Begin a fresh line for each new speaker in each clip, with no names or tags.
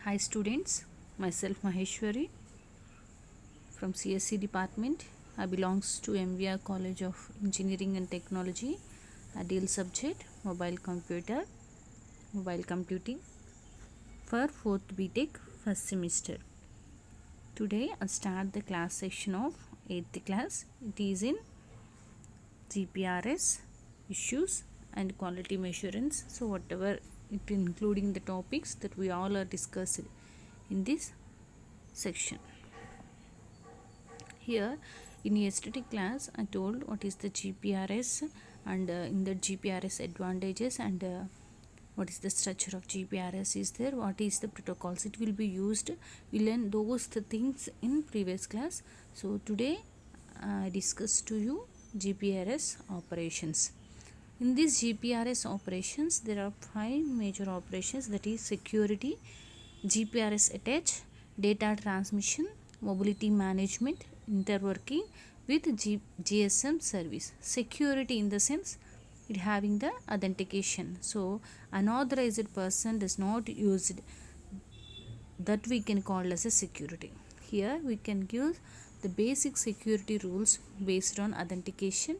Hi students, myself Maheshwari from CSC department. I belongs to MVR College of Engineering and Technology. Ideal subject mobile computing for 4th BTech first semester. Today I'll start the class session of 8th class. It is in GPRS issues and quality measurements. So whatever it including the topics that we all are discussed in this section. Here in yesterday class I told what is the GPRS and in the GPRS advantages and what is the structure of GPRS is there, what is the protocols it will be used. We learn those things in previous class. So today I discuss to you GPRS operations. In these GPRS operations there are 5 major operations, that is security, GPRS attach, data transmission, mobility management, interworking with GSM service. Security in the sense it having the authentication. So unauthorized person does not use it, that we can call as a security. Here we can give the basic security rules based on authentication,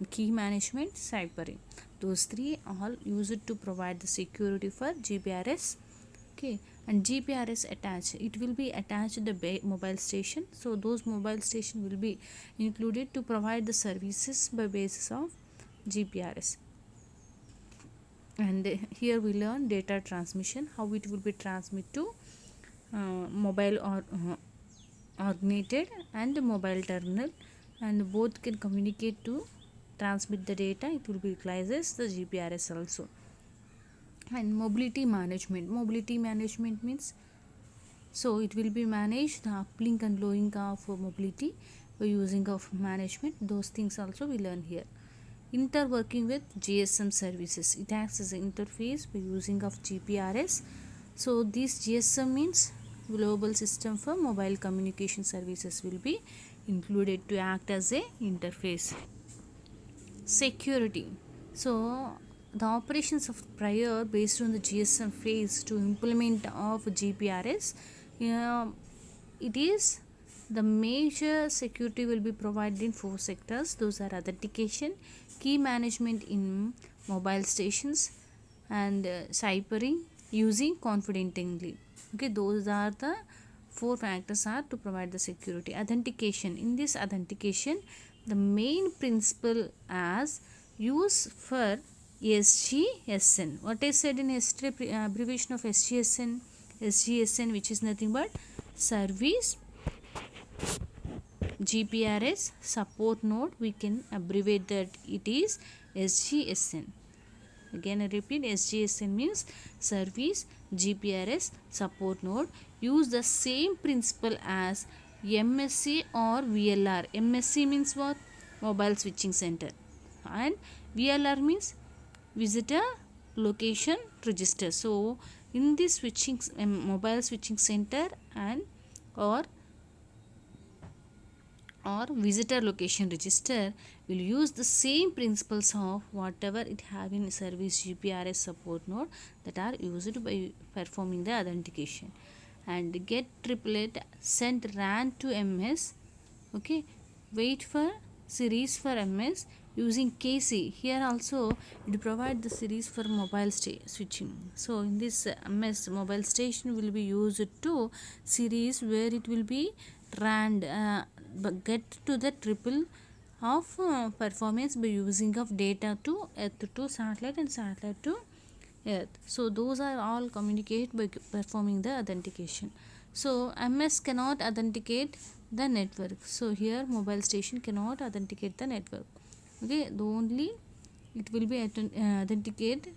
key management, ciphering. Those three all used to provide the security for GPRS. Okay, and GPRS attached, it will be attached to the mobile station. So those mobile station will be included to provide the services by basis of GPRS. And here we learn data transmission, how it will be transmit to mobile or originated and mobile terminal, and both can communicate to transmit the data. It will be utilizes the GPRS also. And mobility management means, so it will be managed the uplink and lowing of mobility by using of management. Those things also we learn here. Interworking with GSM services, it acts as an interface by using of GPRS. So this GSM means global system for mobile communication services will be included to act as a interface. Security, so the operations of prior based on the GSM phase to implement of GPRS, it is the major security will be provided in 4 sectors. Those are authentication, key management in mobile stations, and ciphering using confidently. Okay, those are the 4 factors are to provide the security. Authentication, in this authentication the main principle as use for SGSN. What is said in yesterday abbreviation of SGSN? SGSN, which is nothing but service GPRS support node. We can abbreviate that, it is SGSN. Again I repeat, SGSN means service GPRS support node. Use the same principle as MSC or VLR. MSC means what? Mobile switching center, and VLR means visitor location register. So in this switching mobile switching center and or visitor location register will use the same principles of whatever it have in service GPRS support node that are used by performing the authentication. And get triplet, send RAN to MS. Okay, wait for series for MS using KC. Here also it provide the series for mobile switching. So in this MS mobile station will be used to series where it will be RAN get to the triple of performance by using of data to earth to satellite and satellite to earth. So those are all communicate by performing the authentication. So MS cannot authenticate the network. So here mobile station cannot authenticate the network. Okay, the only it will be authenticate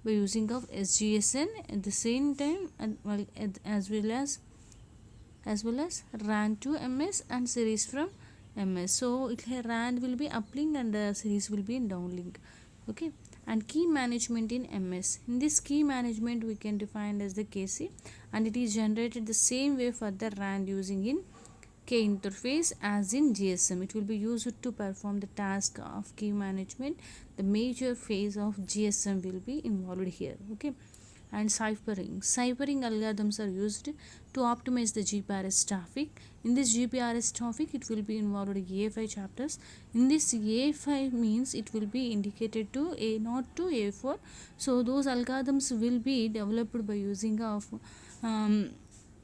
by using of SGSN at the same time, and as well as RAN to MS and series from MS. So it RAN will be uplink and the series will be in downlink. Okay, and key management in MS. In this key management we can define as the KC, and it is generated the same way for the RAN using in K interface as in GSM. It will be used to perform the task of key management. The major phase of GSM will be involved here. Okay, And ciphering. Ciphering algorithms are used to optimize the GPRS traffic. In this GPRS traffic, it will be involved in A5 chapters. In this A5 means it will be indicated to A0 to A4. So those algorithms will be developed by using of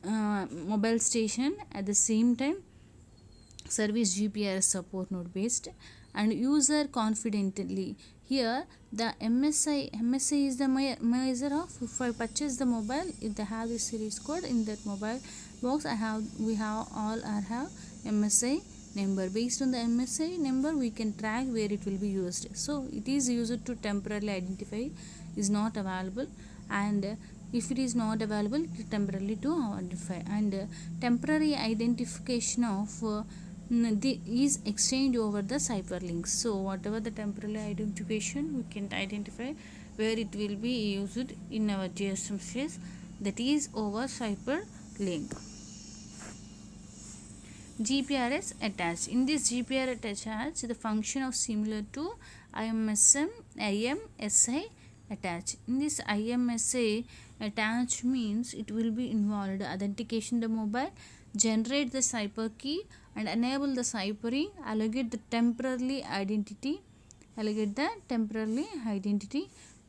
mobile station. At the same time, service GPRS support node based and user confidently. Here the MSI is the measure of if I purchase the mobile, if they have the series code in that mobile box, we have all have MSI number. Based on the MSI number, we can track where it will be used. So it is used to temporarily identify is not available, and if it is not available, it is temporarily to identify. And temporary identification of is exchanged over the cipherlinks. So whatever the temporary identification, we can identify where it will be used in our GSM space, that is over cipherlink. GPRS attached. In this GPRS attached, the function of similar to IMSI attached. In this IMSI attached means it will be involved authentication the mobile, generate the cipher key and enable the ciphering, allocate the temporary identity,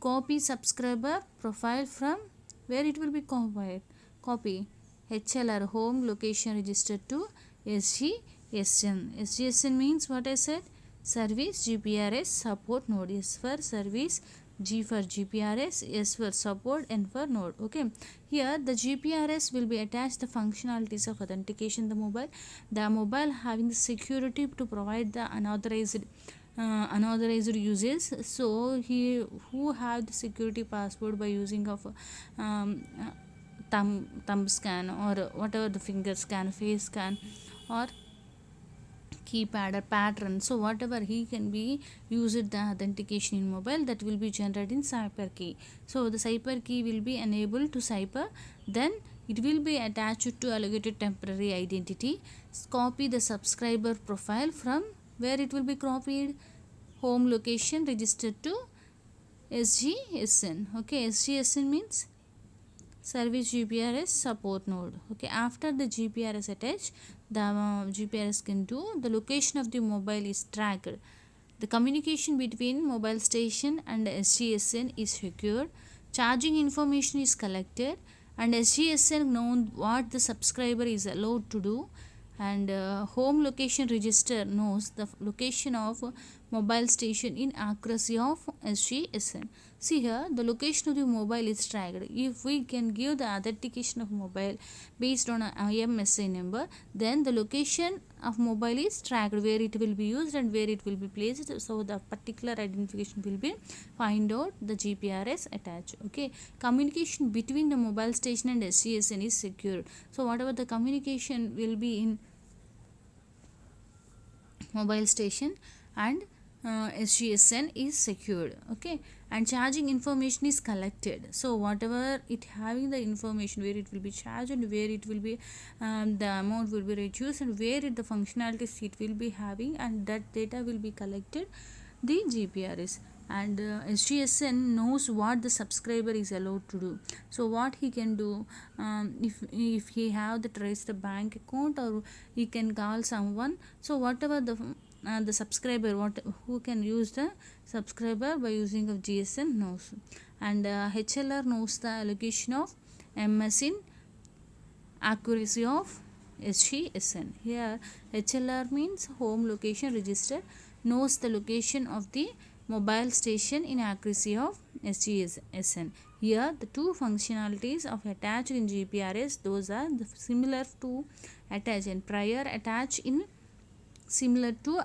copy subscriber profile from where it will be copied. Copy HLR home location register to SGSN. SGSN means what I said, service GPRS support node. S for service, G for GPRS, S for support, N for node. Okay, here the GPRS will be attached the functionalities of authentication the mobile having the security to provide the unauthorized uses. So he who have the security password by using of thumb scan or whatever the finger scan, face scan or keypad or pattern, so whatever he can be used the authentication in mobile, that will be generated in cipher key. So the cipher key will be enabled to cipher, then it will be attached to allocated temporary identity. Copy the subscriber profile from where it will be copied, home location registered to SGSN. Okay, SGSN means service GPRS support node. Okay, after the GPRS attached, the GPRS can do the location of the mobile is tracked. The communication between mobile station and SGSN is secured. Charging information is collected, and SGSN knows what the subscriber is allowed to do, and home location register knows the location of mobile station in accuracy of SGSN. See here, the location of the mobile is tracked. If we can give the authentication of mobile based on a IMSI number, then the location of mobile is tracked, where it will be used and where it will be placed. So the particular identification will be find out the GPRS attached. Okay, communication between the mobile station and SGSN is secured. So whatever the communication will be in mobile station and SGSN is secured. Okay, and charging information is collected. So whatever it having the information where it will be charged and where it will be the amount will be reduced and where the functionalities it will be having, and that data will be collected the GPRS. And SGSN knows what the subscriber is allowed to do. So what he can do, if he have the trace the bank account, or he can call someone. So whatever the subscriber who can use the subscriber by using of GSN knows. And HLR knows the allocation of MS in accuracy of SGSN. Here HLR means home location register knows the location of the mobile station in accuracy of SGSN. Here the two functionalities of attached in GPRS, those are the similar to attach and prior attach in similar to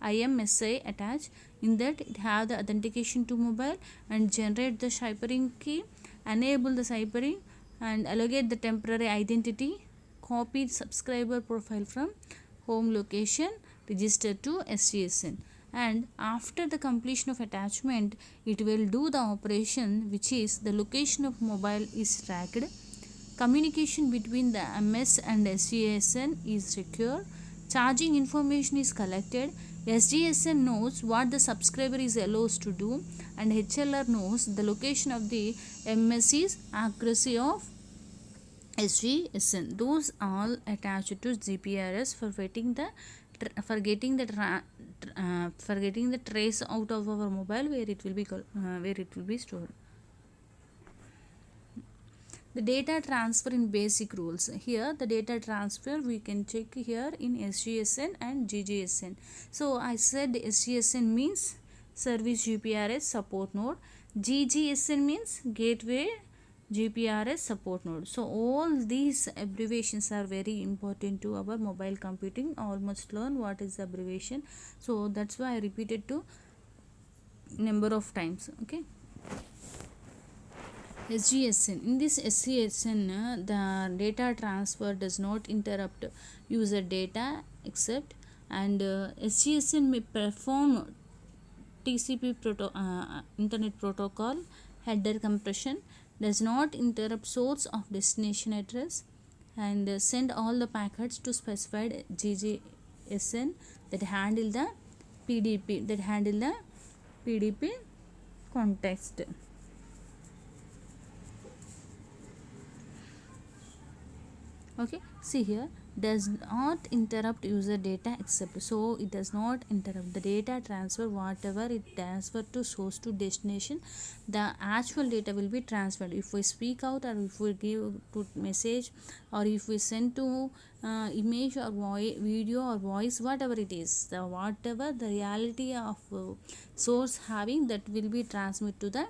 IMSI attach, in that it have the authentication to mobile and generate the ciphering key, enable the ciphering and allocate the temporary identity, copy subscriber profile from home location register to SGSN. And after the completion of attachment, it will do the operation, which is the location of mobile is tracked, communication between the MS and SGSN is secure, charging information is collected, SGSN knows what the subscriber is allowed to do, and HLR knows the location of the MSC's accuracy of SGSN. Those all attached to GPRS for getting the trace out of our mobile where it will be stored. The data transfer in basic rules. Here the data transfer we can check here in SGSN and GGSN. So I said SGSN means service GPRS support node. GGSN means gateway GPRS support node. So all these abbreviations are very important to our mobile computing. All must learn what is the abbreviation. So that's why I repeated to number of times. Okay. SGSN. In this SGSN, the data transfer does not interrupt user data except, and SGSN may perform TCP internet protocol header compression, does not interrupt source of destination address, and send all the packets to specified GGSN that handle the PDP context. Okay, see here, does not interrupt user data except, so it does not interrupt the data transfer. Whatever it transfer to source to destination, the actual data will be transferred. If we speak out, or if we give to message, or if we send to image or video or voice, whatever it is, whatever the reality of source having, that will be transmitted to the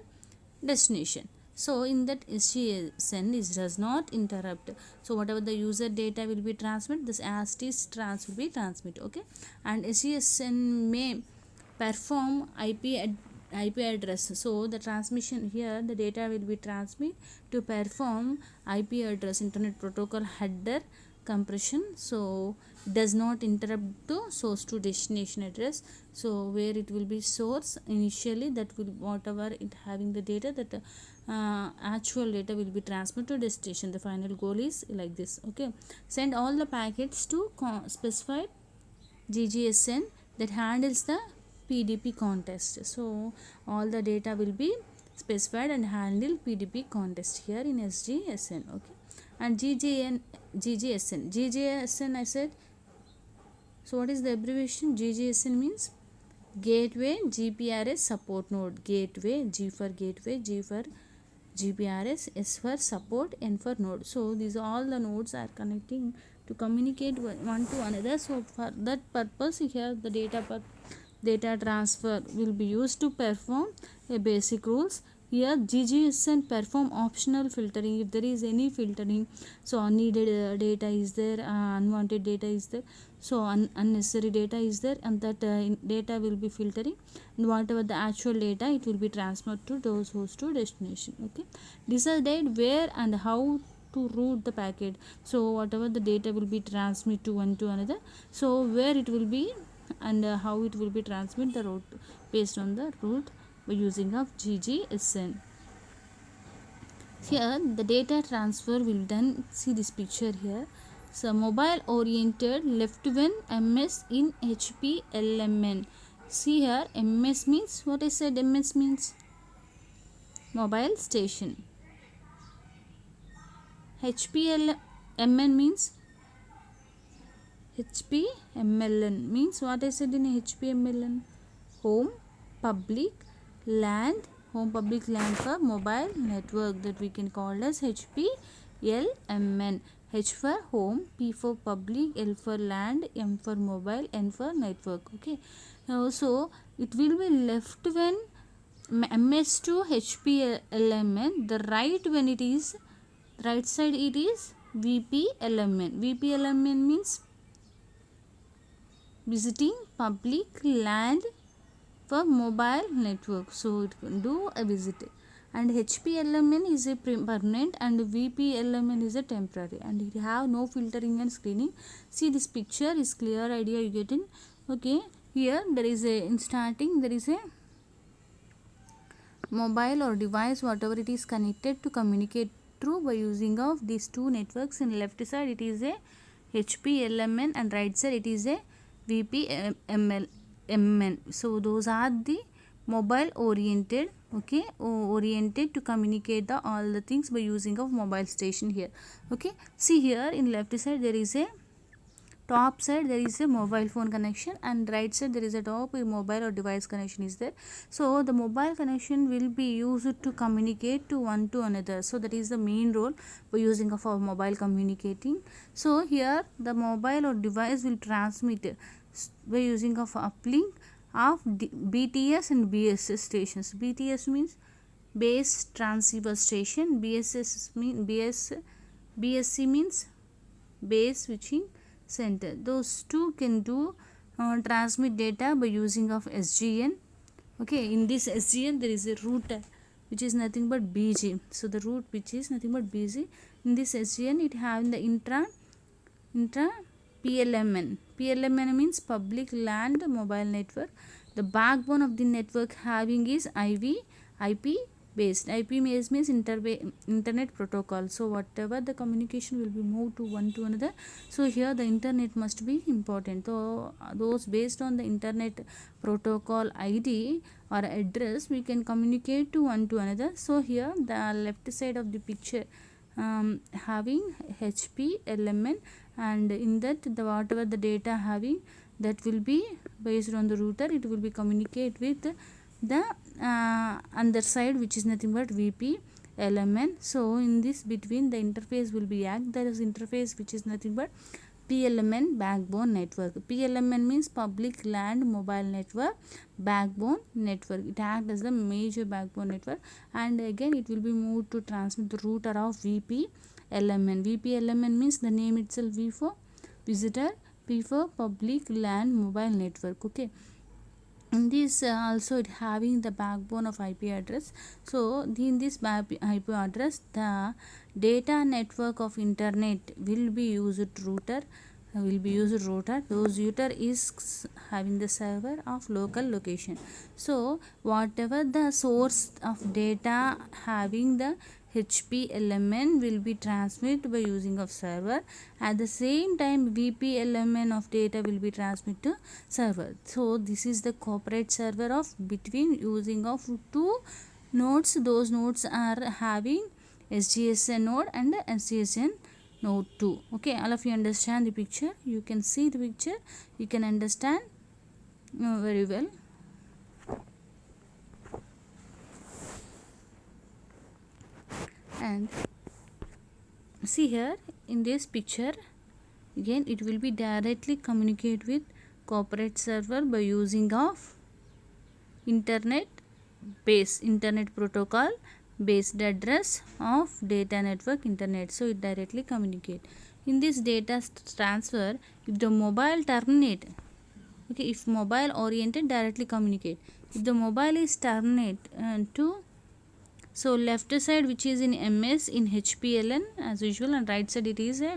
destination. So in that SGSN does not interrupt. So whatever the user data will be transmitted, this as it is will be transmitted. Okay, and SGSN may perform IP address. So the transmission here, the data will be transmitted to perform IP address, internet protocol header compression. So does not interrupt the source to destination address. So where it will be source initially, that will whatever it having the data, that actual data will be transmitted to destination. The final goal is like this. Okay, send all the packets to specified GGSN that handles the PDP context. So all the data will be specified and handle PDP context here in SGSN. Okay, and GGSN I said. So what is the abbreviation? GGSN means gateway GPRS support node. Gateway, G for gateway, G for GPRS, S for support, N for node. So these all the nodes are connecting to communicate one to another. So for that purpose here, the data transfer will be used to perform a basic rules. Here GGSN perform optional filtering if there is any filtering. So unneeded data is there, unwanted data is there, so unnecessary data is there, and that data will be filtering, and whatever the actual data, it will be transferred to those host to destination. Okay, decide where and how to route the packet. So whatever the data will be transmitted to one to another, so where it will be and how it will be transmit the route based on the route by using of GGSN. Here the data transfer will done. See this picture here. So mobile oriented left when MS in HPLMN. See here, MS means what I said. MS means mobile station. HPLMN means HPMLN means what I said in HPMLN. Home public land. Home public land for mobile network, that we can call as HPLMN. H for home, P for public, L for land, M for mobile, N for network. Okay, so it will be left when MS to HPLMN. The right when it is right side, it is VPLMN. VPLMN means visiting public land for mobile network. So it can do a visit, and HPLMN is a permanent and VPLMN is a temporary, and it have no filtering and screening. See this picture is clear idea you getting. Okay, here there is a in starting there is a mobile or device, whatever it is connected to communicate through by using of these two networks. In left side it is a HPLMN and right side it is a VPLMN. MN. So those are the mobile oriented, okay, oriented to communicate the all the things by using of mobile station here. Okay, see here in left side there is a top side there is a mobile phone connection, and right side there is a top mobile or device connection is there. So the mobile connection will be used to communicate to one to another. So that is the main role by using of our mobile communicating. So here the mobile or device will transmit by using of uplink of BTS and BSS stations. BTS means base transceiver station, BSS mean BSC means base switching center. Those two can do transmit data by using of SGN. Okay, in this SGN there is a router which is nothing but BG. So the route which is nothing but BG. In this SGN it having the intra PLMN. PLMN means public land mobile network. The backbone of the network having is IP based. IP based means internet protocol. So whatever the communication will be moved to one to another. So here the internet must be important. So those based on the internet protocol ID or address we can communicate to one to another. So here the left side of the picture having HPLMN, and in that the whatever the data having that will be based on the router, it will be communicate with the other side which is nothing but VPLMN. So in this between the interface will be act, there is interface which is nothing but PLMN backbone network. PLMN means public land mobile network backbone network. It acts as the major backbone network, and again it will be moved to transmit the router of VPLMN. VPLMN means the name itself, V for visitor, P for public land mobile network. Okay, in this also it having the backbone of IP address. So in this IP address the data network of internet will be used router, those router is having the server of local location. So whatever the source of data having the HPLMN will be transmitted by using of server. At the same time VPLMN of data will be transmitted to server. So this is the corporate server of between using of two nodes. Those nodes are having SGSN node and SGSN node 2. Okay, all of you understand the picture, you can see the picture, you can understand very well. And see here in this picture again it will be directly communicate with corporate server by using of internet protocol based address of data network internet. So it directly communicate. In this data transfer, if the mobile terminate, okay, if mobile oriented directly communicate, if the mobile is terminate to, so left side which is in MS in HPLN as usual, and right side it is a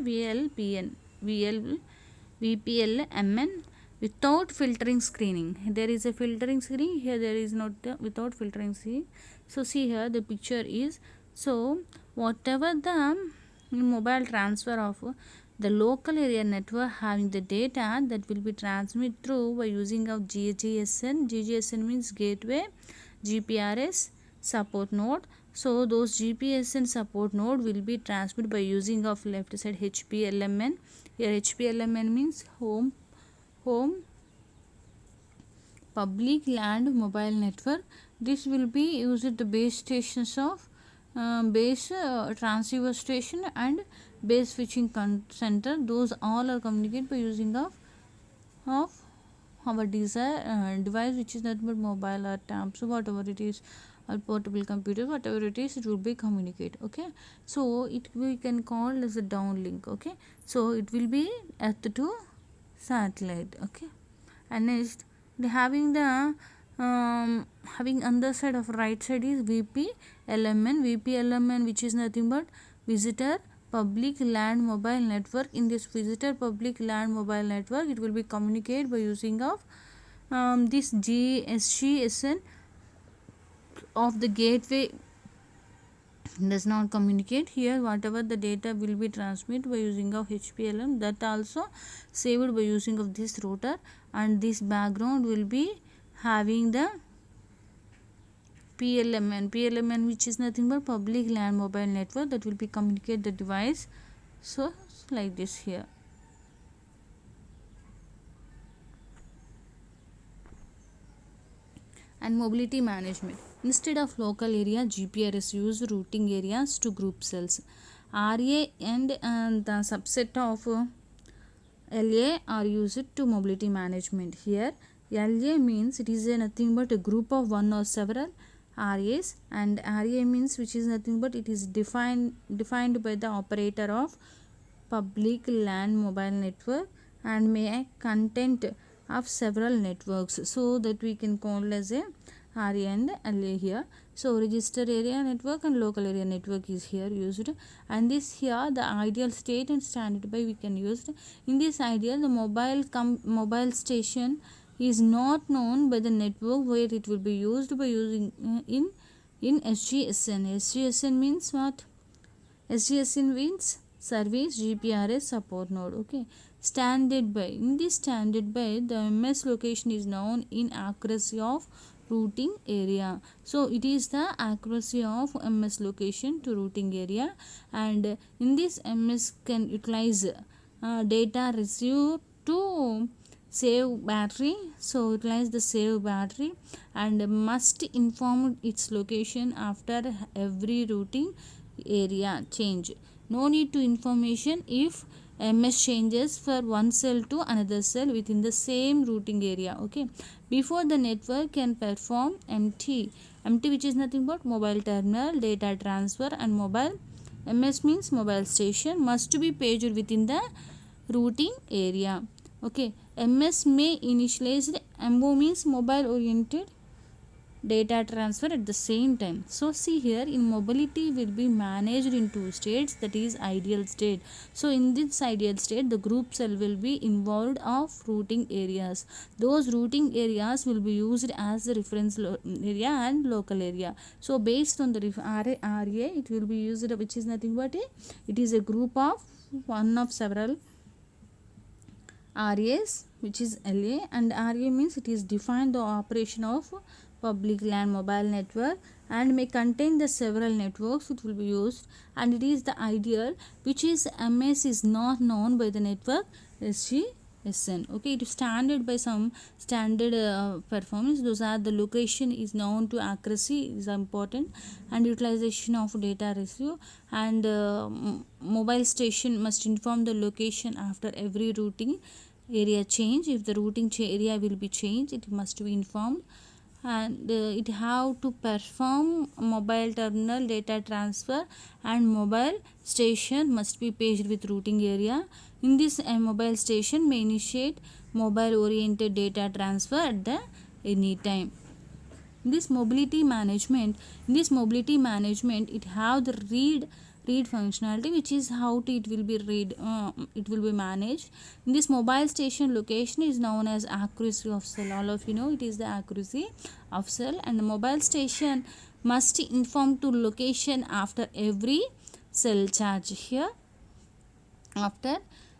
VPLMN without filtering screening. There is a filtering screening, here there is not without filtering screening. So see here the picture is, so whatever the mobile transfer of the local area network having the data that will be transmitted through by using of GGSN. GGSN means gateway GPRS support node. So those GPSN support node will be transmitted by using of left side HPLMN. Here HPLMN means home public land mobile network. This will be used the base stations of base transceiver station and base switching center. Those all are communicated by using of our device which is not but mobile or tabs, so whatever it is, or portable computer, whatever it is, it will be communicate. Okay, so it we can call as a downlink. Okay, so it will be earth to satellite. Okay, and next having the having other side of right side is VPLMN which is nothing but visitor public land mobile network. In this visitor public land mobile network, it will be communicate by using of this GSGSN of the gateway does not communicate. Here whatever the data will be transmitted by using of HPLM, that also saved by using of this router, and this background will be having the PLMN, which is nothing but public LAN mobile network, that will be communicate the device. So like this here. And mobility management. Instead of local area, GPRS use routing areas to group cells. RA and the subset of LA are used to mobility management. Here LA means it is nothing but a group of one or several RAs, and RA means which is nothing but it is defined by the operator of public LAN mobile network and may content of several networks, so that we can call as a RA and LA here. So register area network and local area network is here used, and this here the ideal state and standard by we can use. In this ideal, the mobile station is not known by the network where it will be used by using in SGSN. SGSN means what? SGSN means service GPRS support node. Okay, standard by. In this standard by, the MS location is known in accuracy of routing area. So it is the accuracy of MS location to routing area, and in this MS can utilize data received to save battery. So utilize the save battery and must inform its location after every routing area change. No need to information if MS changes for one cell to another cell within the same routing area. Okay, before the network can perform MT, which is nothing but mobile terminal data transfer, and mobile MS means mobile station must be paged within the routing area. Okay, MS may initialize MO means mobile oriented data transfer at the same time. So see here, in mobility will be managed in two states, that is ideal state. So in this ideal state, the group cell will be involved of routing areas. Those routing areas will be used as the reference area and local area. So based on the RA, it will be used, which is nothing but it is a group of one of several RAs, which is LA, and RA means it is defined the operation of public LAN mobile network and may contain the several networks it will be used, and it is the ideal, which is MS is not known by the network SGSN. Okay, it is standard by some standard performance. Those are the location is known to accuracy is important, and utilization of data receive, and mobile station must inform the location after every routing area change. If the routing area will be changed, it must be informed, and it have to perform mobile terminal data transfer, and mobile station must be paged with routing area. In this mobile station may initiate mobile oriented data transfer at the any time. In this mobility management, it have the read functionality, which is how to it will be it will be managed. In this mobile station location is known as accuracy of cell. All of you know it is the accuracy of cell, and the mobile station must inform to location after every cell charge. Here after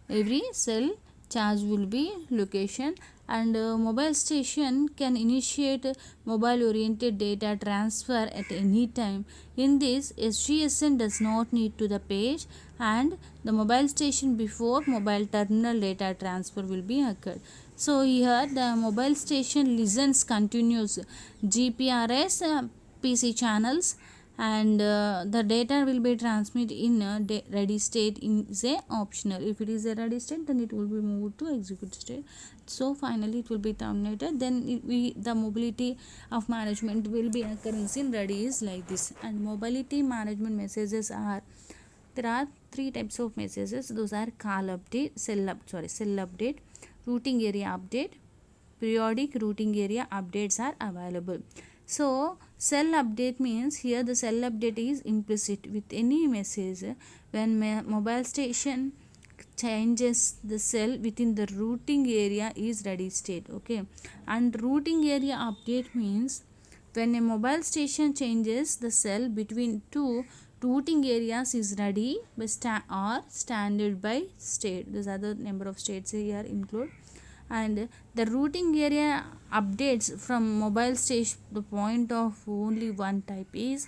every cell charge will be location, and mobile station can initiate mobile oriented data transfer at any time. In this, SGSN does not need to the page, and the mobile station before mobile terminal data transfer will be occurred. So here the mobile station listens continuous GPRS PC channels, and the data will be transmitted in ready state is a optional. If it is a ready state, then it will be moved to execute state. So finally it will be terminated. Then the mobility of management will be occurrence in ready is like this. And mobility management messages are, there are three types of messages. Those are call update, cell update, routing area update, periodic routing area updates are available. So cell update means here the cell update is implicit with any message when mobile station changes the cell within the routing area is ready state. Okay, and routing area update means when a mobile station changes the cell between two routing areas is ready by or standard by state. These are the number of states here include. And the routing area updates from mobile station, the point of only one type is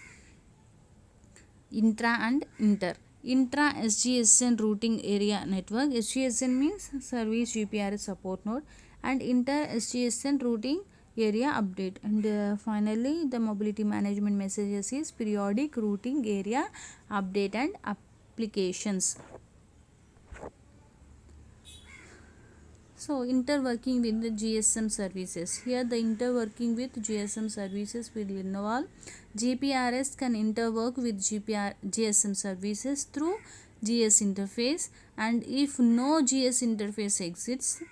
intra and inter. Intra SGSN routing area network. SGSN means service GPRS support node, and inter SGSN routing area update. And finally the mobility management messages is periodic routing area update and applications. So interworking with the GSM services. Here the interworking with GSM services will involve GPRS can interwork with GSM services through GS interface, and if no GS interface exists,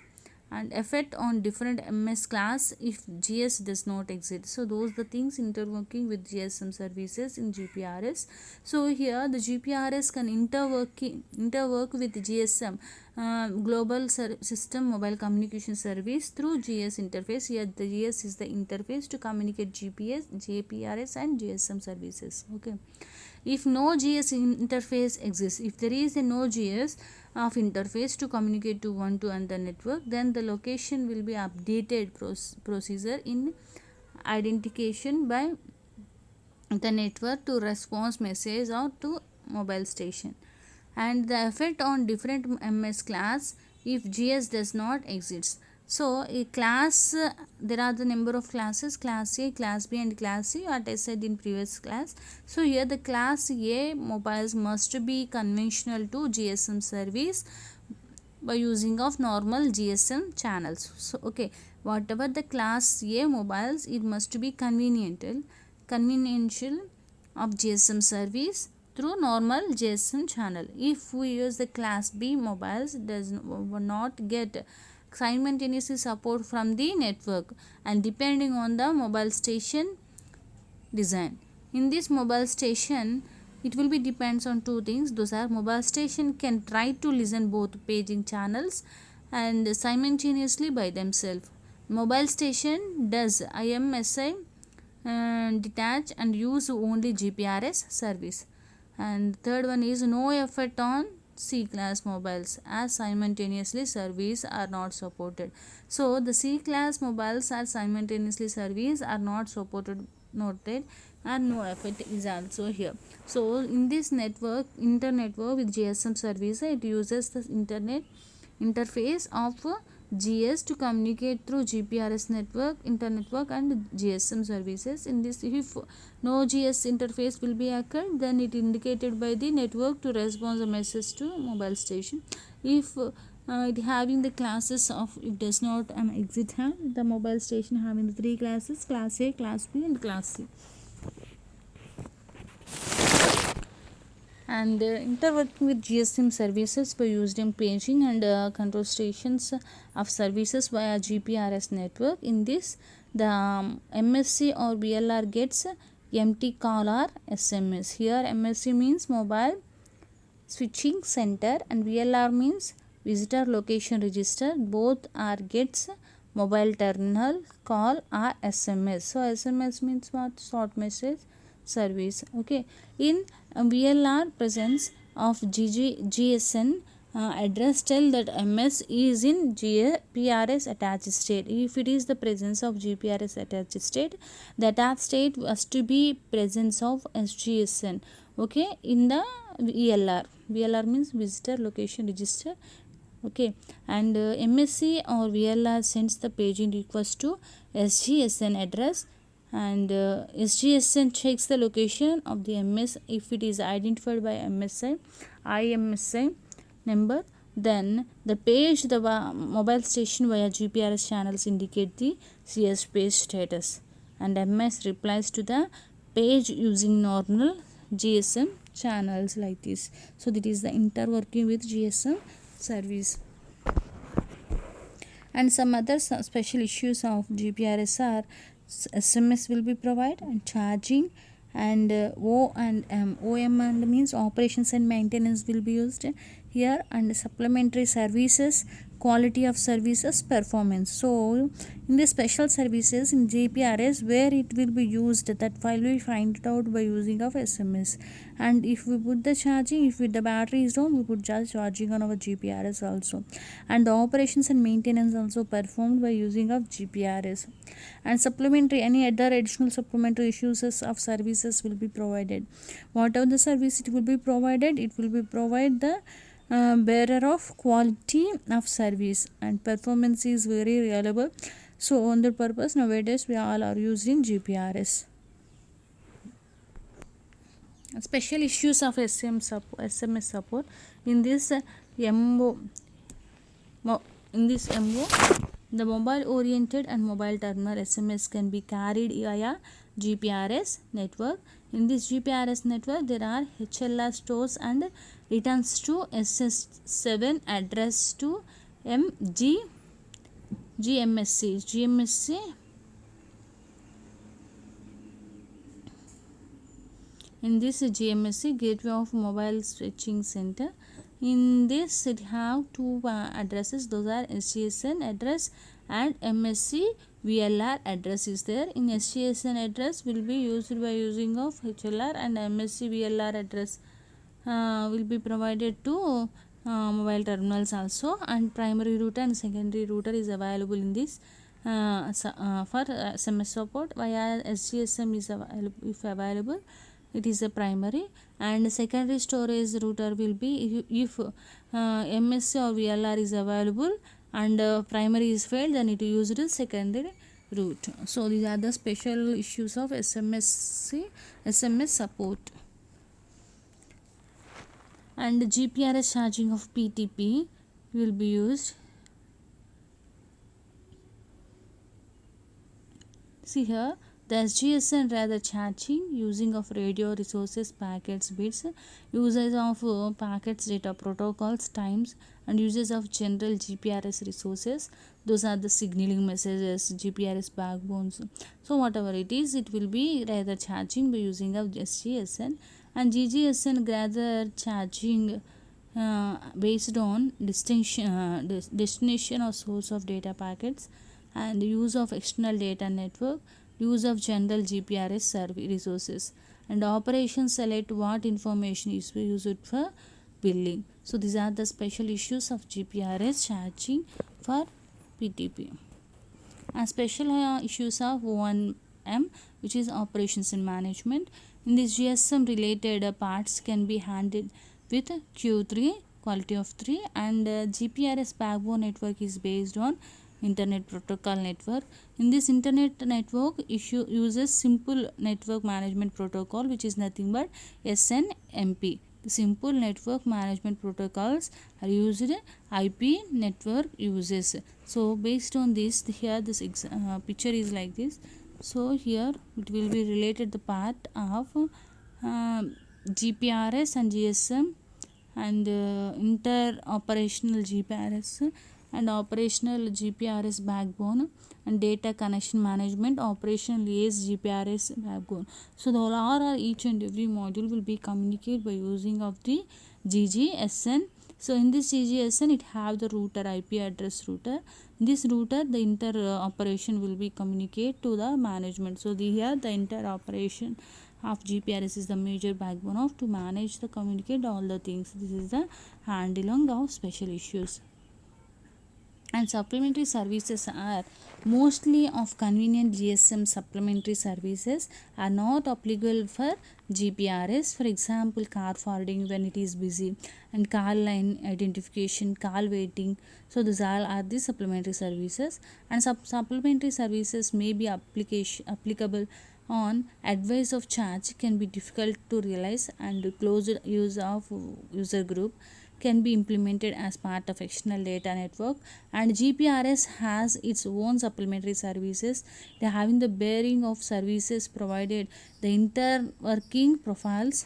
and effect on different MS class if GS does not exist. So those the things interworking with GSM services in GPRS. So here the GPRS can interwork with GSM global system mobile communication service through GS interface. Here the GS is the interface to communicate GPRS and GSM services. Okay. If no GS interface exists, if there is a no GS of interface to communicate to one to another network, then the location will be updated procedure in identification by the network to response message or to mobile station. And the effect on different MS class if GS does not exist. So a class, there are the number of classes, class A, class B and class C, what I said in previous class. So here the class A mobiles must be conventional to GSM service by using of normal GSM channels. So okay, whatever the class A mobiles, it must be conveniential of GSM service through normal GSM channel. If we use the class B mobiles, does not get simultaneously support from the network, and depending on the mobile station design. In this mobile station, it will be depends on two things. Those are mobile station can try to listen both paging channels and simultaneously by themselves. Mobile station does IMSI detach and use only GPRS service. And third one is no effect on C class mobiles as simultaneously service are not supported. So the C class mobiles are simultaneously service are not supported, noted, and no effect is also here. So in this network, internetwork with GSM service, it uses the internet interface of GS to communicate through GPRS network, internetwork and GSM services. In this, if no GS interface will be occurred, then it indicated by the network to respond the message to mobile station. If it having the classes of, it does not exit have the mobile station having the three classes, class A, class B and class C. And interworking with GSM services by used in paging and control stations of services via GPRS network. In this, the MSC or VLR gets empty call or SMS. Here MSC means mobile switching center and VLR means visitor location register. Both are gets mobile terminal call or SMS. So SMS means what? Short message service. Okay. In VLR presence of GSN address tell that MS is in GPRS attached state. If it is the presence of GPRS attached state, the attached state was to be presence of SGSN. Okay, in the VLR. VLR means visitor location register. Okay, and MSC or VLR sends the paging request to SGSN address, and SGSN checks the location of the MS. If it is identified by MSI, IMSI number, then the page the mobile station via GPRS channels indicate the CS page status, and MS replies to the page using normal GSM channels like this. So that is the interworking with GSM service. And some other special issues of GPRS are SMS will be provided and charging, and O and M. OM and means operations and maintenance will be used here, and supplementary services quality of services performance. So in the special services in GPRS, where it will be used, that file we find it out by using of SMS. And if we put the charging, if the battery is down, we put just charging on our GPRS also. And the operations and maintenance also performed by using of GPRS. And supplementary, any other additional supplementary issues of services will be provided. Whatever the service it will be provided, it will be provide the bearer of quality of service, and performance is very reliable. So on that purpose, nowadays we all are using GPRS. Special issues of SMS support in this MO. In this MO, the mobile oriented and mobile terminal SMS can be carried via GPRS network. In this GPRS network, there are HLR stores and returns to SS7 address to GMSC. In this GMSC, Gateway of Mobile Switching Center, in this it have two addresses, those are SGSN address and MSC VLR address is there. In SGSN address will be used by using of HLR, and MSC VLR address will be provided to mobile terminals also. And primary router and secondary router is available in this for SMS support. Via SGSM is available, if available it is a primary, and secondary storage router will be if MSC or VLR is available and primary is failed, then it used secondary route. So these are the special issues of SMS support. And GPRS charging of PTP will be used. See here, the SGSN rather charging using of radio resources, packets, bits, uses of packets, data protocols, times, and uses of general GPRS resources. Those are the signaling messages, GPRS backbones. So whatever it is, it will be rather charging by using of SGSN. And GGSN rather charging based on destination or source of data packets, and use of external data network, use of general GPRS service resources, and operation select what information is used for billing. So these are the special issues of GPRS charging for PTP. And special issues of ONM, which is operations and management. In this, GSM related parts can be handled with Q3 quality of 3, and GPRS backbone network is based on Internet Protocol Network. In this Internet network uses simple network management protocol, which is nothing but SNMP. The simple network management protocols are used IP network uses. So based on this, here this picture is like this. So here it will be related the part of GPRS and GSM, and inter-operational GPRS and operational GPRS backbone, and data connection management, operational AS GPRS backbone. So the all each and every module will be communicated by using of the GGSN. So in this GGSN, it have the router, IP address router. This router, the inter operation will be communicate to the management. So here the inter operation of GPRS is the major backbone of to manage the communicate all the things. This is the handling of special issues. And supplementary services are mostly of convenient. GSM supplementary services are not applicable for GPRS. For example, car forwarding when it is busy, and call line identification, call waiting. So these all are the supplementary services. And supplementary services may be applicable on advice of charge, can be difficult to realize, and closed use of user group can be implemented as part of external data network. And GPRS has its own supplementary services. They are having the bearing of services provided, the interworking profiles,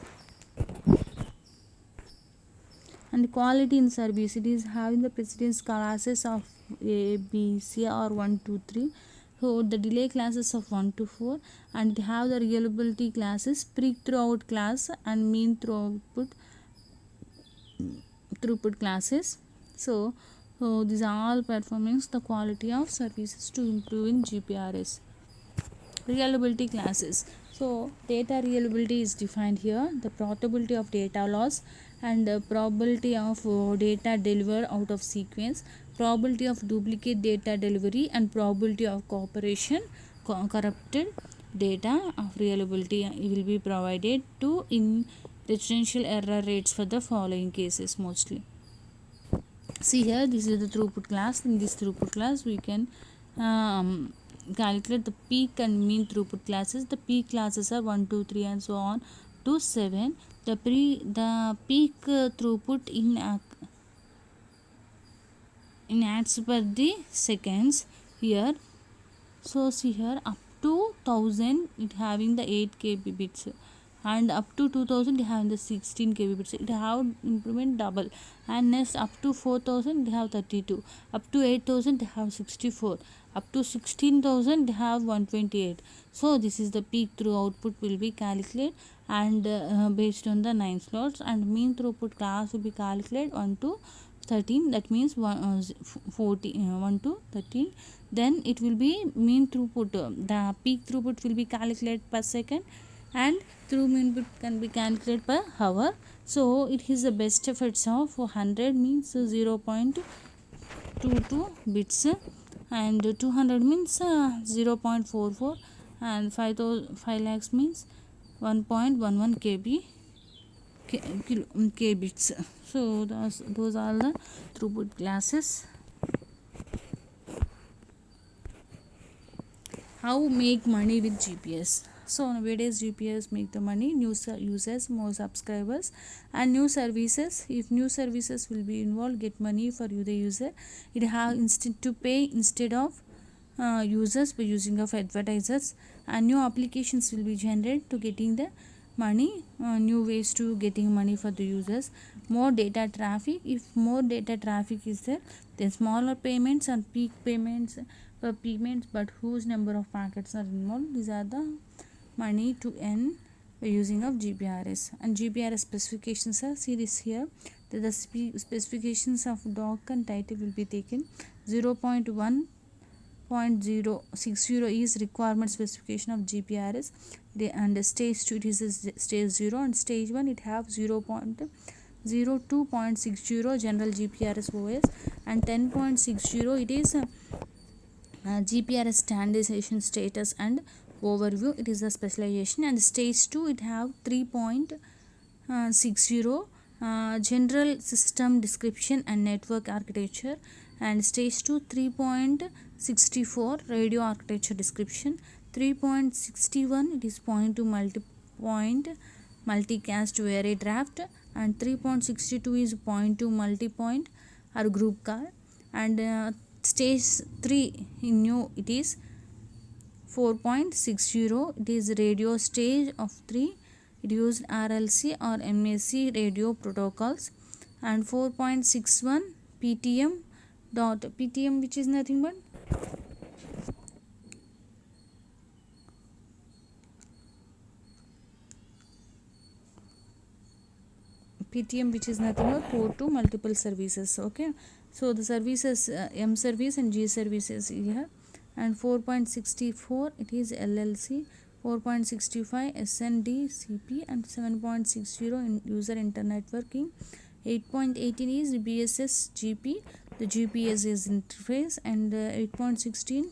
and quality in service. It is having the precedence classes of A, B, C, or 1, 2, 3. So the delay classes of 1 to 4, and have the reliability classes, peak throughput class, and mean throughput classes. So So these are all performing the quality of services to improve in GPRS. Reliability classes. So data reliability is defined here. The probability of data loss and the probability of data delivered out of sequence, probability of duplicate data delivery, and probability of cooperation corrupted data of reliability will be provided to in differential error rates for the following cases mostly. See here, this is the throughput class. In this throughput class we can calculate the peak and mean throughput classes. The peak classes are 1 2 3 and so on to 7. The peak throughput in acts per the seconds here. So see here, up to 1000 it having the 8 kb bits, and up to 2000 they have the 16 kb bits. It have improvement double. And next up to 4000 they have 32, up to 8000 they have 64, up to 16000 they have 128. So this is the peak through output will be calculated, and based on the 9 slots, and mean throughput class will be calculated 1 to 13, that means 1 to 13. Then it will be mean throughput, the peak throughput will be calculated per second, and through mean throughput can be calculated per hour. So it is the best efforts of 100 means 0.22 bits, and 200 means 0.44, and 5 lakhs means 1.11 kb k bits. So those are the throughput classes. How make money with GPS? So nowadays GPS make the money, new users, more subscribers, and new services. If new services will be involved, get money for you the user. It have instant to pay instead of users by using of advertisers, and new applications will be generated to getting the money, new ways to getting money for the users. More data traffic. If more data traffic is there, then smaller payments and peak payments per payments, but whose number of packets are involved. These are the money to earn by using of GPRS. And GPRS specifications are, see this here, the specifications of doc and title will be taken. 0.1.060 is requirement specification of GPRS, and stage 2 it is stage 0, and stage 1 it have 0.02.60 general GPRS OS, and 10.60 it is GPRS standardization status and overview, it is a specialization. And stage 2 it have 3.60 general system description and network architecture, and stage 2 3.64 radio architecture description. 3.61 it is point to multi-point multicast to array draft, and 3.62 is point to multi-point or group call. And stage 3 in new it is 4.60, it is radio stage of 3, it used RLC or MAC radio protocols. And 4.61 PTM dot PTM, which is nothing but PTM, which is nothing but port to multiple services. Okay, so the services M service and G services here. And 4.64 it is LLC, 4.65 SNDCP, and 7.60 in user internetworking. 8.18 is BSS GP, the GPS is interface, and 8.16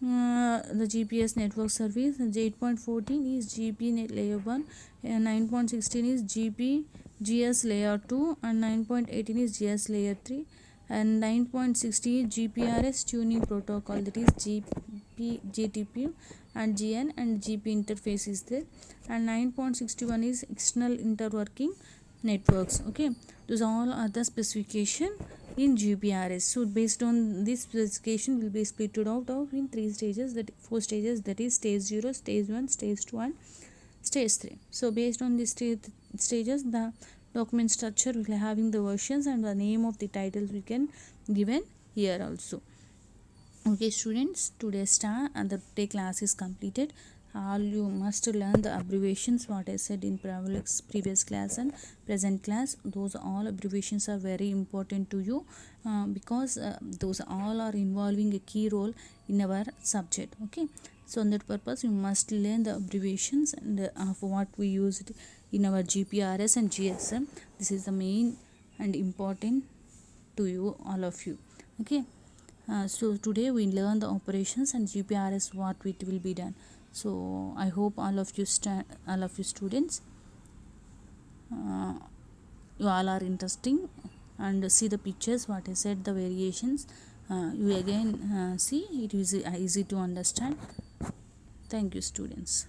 the GPS network service, and 8.14 is GP net layer 1, and 9.16 is GP GS layer 2, and 9.18 is GS layer 3, and 9.60 is GPRS tuning protocol, that is GTP and GN and GP interface is there, and 9.61 is external interworking networks. Okay, those all are the specification in GPRS. So based on this specification will be split out of in 3 stages, that 4 stages, that is stage 0, stage 1, stage 2 and stage 3. So based on these stages, the document structure will having the versions and the name of the titles we can given here also. Okay students, today's and the day class is completed. all you must learn the abbreviations what I said in previous class and present class. Those all abbreviations are very important to you, because those all are involving a key role in our subject. Okay, so on that purpose you must learn the abbreviations and of what we used in our GPRS and GSM. This is the main and important to you, all of you. Okay, so today we learn the operations and GPRS what it will be done. So I hope all of you students, uh, you all are interesting and see the pictures what I said, the variations. You again see it is easy to understand. Thank you students.